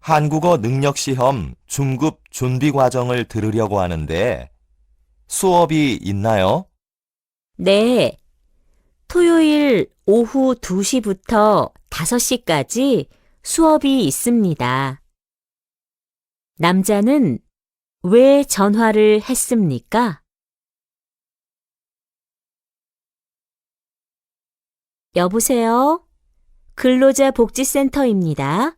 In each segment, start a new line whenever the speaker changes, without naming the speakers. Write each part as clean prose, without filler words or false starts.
한국어 능력시험 중급 준비 과정을 들으려고 하는데 수업이 있나요?
네, 토요일 오후 2시부터 5시까지 수업이 있습니다. 남자는 왜 전화를 했습니까? 여보세요? 근로자복지센터입니다.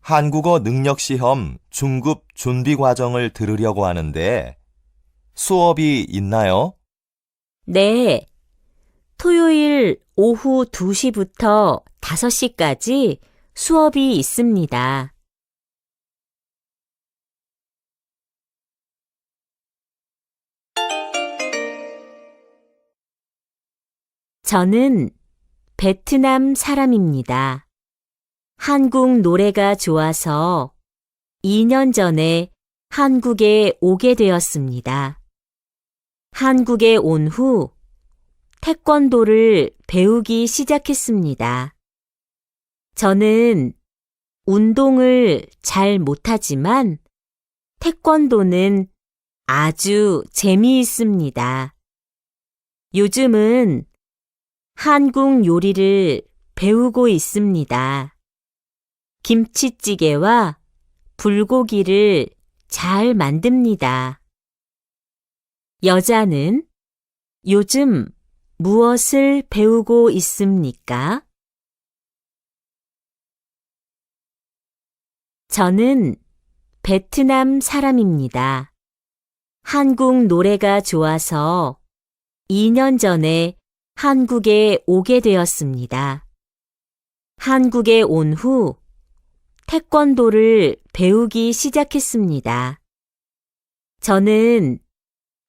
한국어 능력시험 중급 준비 과정을 들으려고 하는데 수업이 있나요?
네, 토요일 오후 2시부터 5시까지 수업이 있습니다. 저는 베트남 사람입니다. 한국 노래가 좋아서 2년 전에 한국에 오게 되었습니다. 한국에 온 후 태권도를 배우기 시작했습니다. 저는 운동을 잘 못하지만 태권도는 아주 재미있습니다. 요즘은 한국 요리를 배우고 있습니다. 김치찌개와 불고기를 잘 만듭니다. 여자는 요즘 무엇을 배우고 있습니까? 저는 베트남 사람입니다. 한국 노래가 좋아서 2년 전에 한국에 오게 되었습니다. 한국에 온 후 태권도를 배우기 시작했습니다. 저는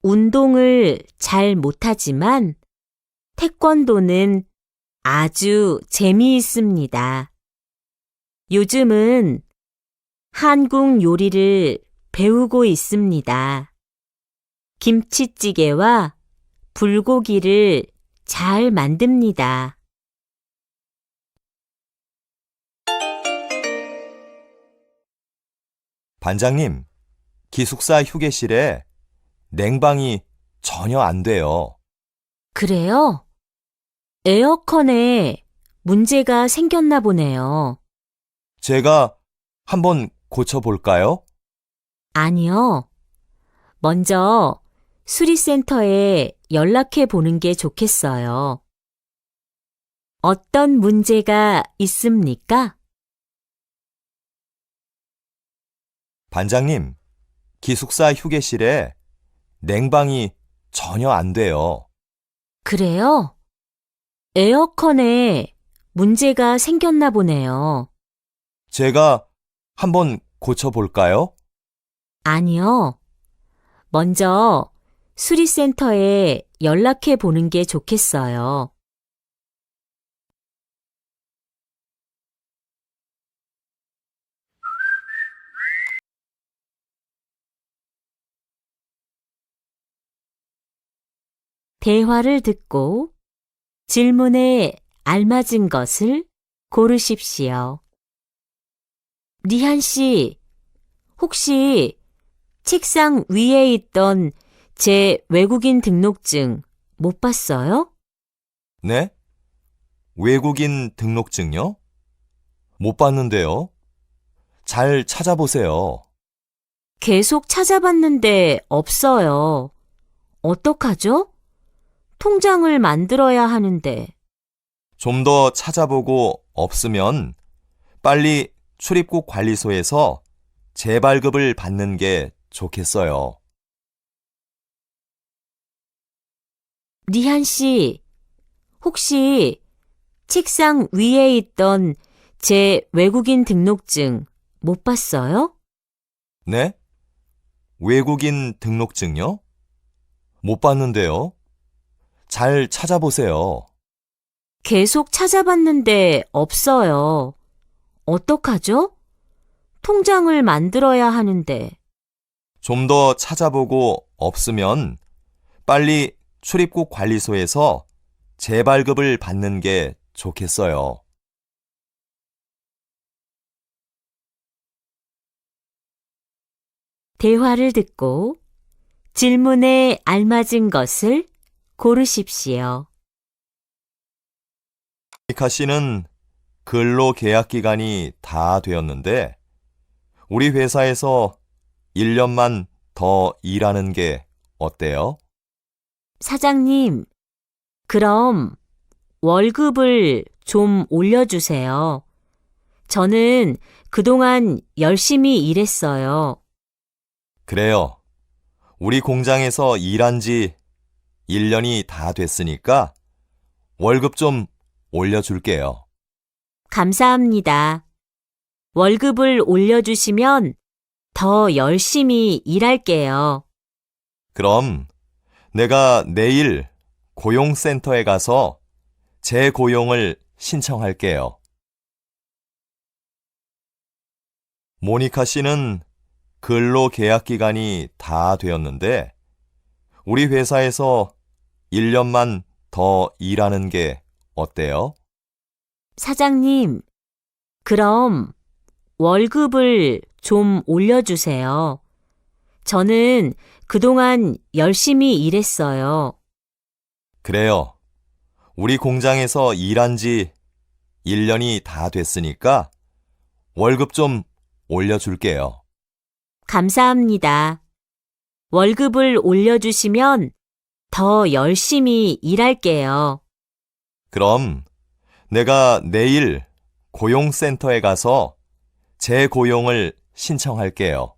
운동을 잘 못하지만 태권도는 아주 재미있습니다. 요즘은 한국 요리를 배우고 있습니다. 김치찌개와 불고기를 잘 만듭니다.
반장님, 기숙사 휴게실에 냉방이 전혀 안 돼요.
그래요? 에어컨에 문제가 생겼나 보네요.
제가 한번 고쳐볼까요?
아니요. 먼저 수리센터에 연락해 보는 게 좋겠어요. 어떤 문제가 있습니까?
반장님, 기숙사 휴게실에 냉방이 전혀 안 돼요.
그래요? 에어컨에 문제가 생겼나 보네요.
제가 한번 고쳐볼까요?
아니요. 먼저 수리센터에 연락해 보는 게 좋겠어요. 대화를 듣고 질문에 알맞은 것을 고르십시오. 리한 씨, 혹시 책상 위에 있던 제 외국인 등록증 못 봤어요?
네? 외국인 등록증요? 못 봤는데요. 잘 찾아보세요.
계속 찾아봤는데 없어요. 어떡하죠? 통장을 만들어야 하는데.
좀 더 찾아보고 없으면 빨리 출입국 관리소에서 재발급을 받는 게 좋겠어요.
리한 씨, 혹시 책상 위에 있던 제 외국인 등록증 못 봤어요?
네? 외국인 등록증요? 못 봤는데요. 잘 찾아보세요.
계속 찾아봤는데 없어요. 어떡하죠? 통장을 만들어야 하는데.
좀 더 찾아보고 없으면 빨리 출입국 관리소에서 재발급을 받는 게 좋겠어요.
대화를 듣고 질문에 알맞은 것을 고르십시오.
모니카 씨는 근로 계약 기간이 다 되었는데 우리 회사에서 1년만 더 일하는 게 어때요?
사장님, 그럼 월급을 좀 올려주세요. 저는 그동안 열심히 일했어요.
그래요. 우리 공장에서 일한 지 1년이 다 됐으니까 월급 좀 올려줄게요.
감사합니다. 월급을 올려주시면 더 열심히 일할게요.
그럼 내가 내일 고용센터에 가서 재고용을 신청할게요. 모니카 씨는 근로 계약 기간이 다 되었는데 우리 회사에서 1년만 더 일하는 게 어때요?
사장님, 그럼 월급을 좀 올려주세요. 저는 그동안 열심히 일했어요.
그래요. 우리 공장에서 일한 지 1년이 다 됐으니까 월급 좀 올려줄게요.
감사합니다. 월급을 올려주시면 더 열심히 일할게요.
그럼 내가 내일 고용센터에 가서 재고용을 신청할게요.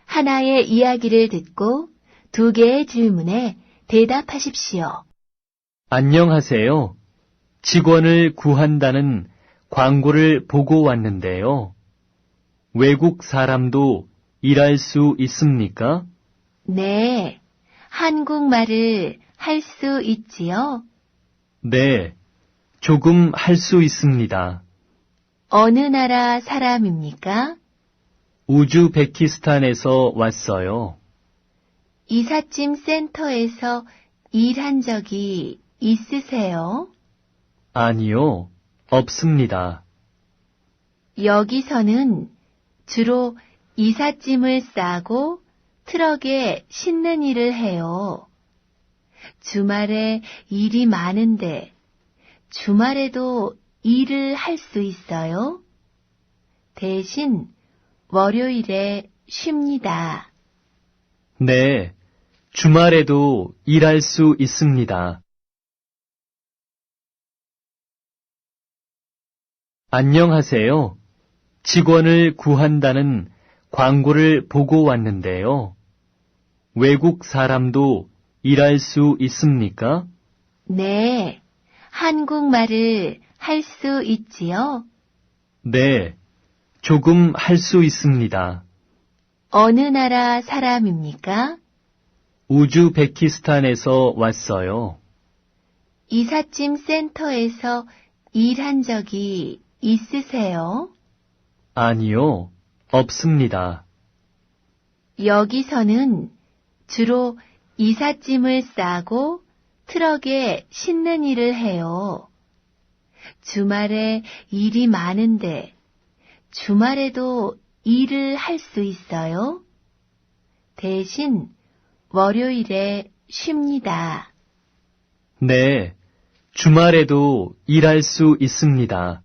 하나의 이야기를 듣고 두 개의 질문에 대답하십시오.
안녕하세요. 직원을 구한다는 광고를 보고 왔는데요. 외국 사람도 일할 수 있습니까?
네, 한국말을 할 수 있지요?
네, 조금 할 수 있습니다.
어느 나라 사람입니까?
우즈베키스탄에서 왔어요.
이삿짐 센터에서 일한 적이 있으세요?
아니요, 없습니다.
여기서는 주로 이삿짐을 싸고 트럭에 싣는 일을 해요. 주말에 일이 많은데 주말에도 일을 할 수 있어요? 대신 월요일에 쉽니다.
네, 주말에도 일할 수 있습니다. 안녕하세요. 직원을 구한다는 광고를 보고 왔는데요. 외국 사람도 일할 수 있습니까?
네, 한국말을 할 수 있지요?
네, 조금 할 수 있습니다.
어느 나라 사람입니까?
우즈베키스탄에서 왔어요.
이삿짐 센터에서 일한 적이 있으세요?
아니요, 없습니다.
여기서는 주로 이삿짐을 싸고 트럭에 싣는 일을 해요. 주말에 일이 많은데 주말에도 일을 할 수 있어요? 대신 월요일에 쉽니다.
네, 주말에도 일할 수 있습니다.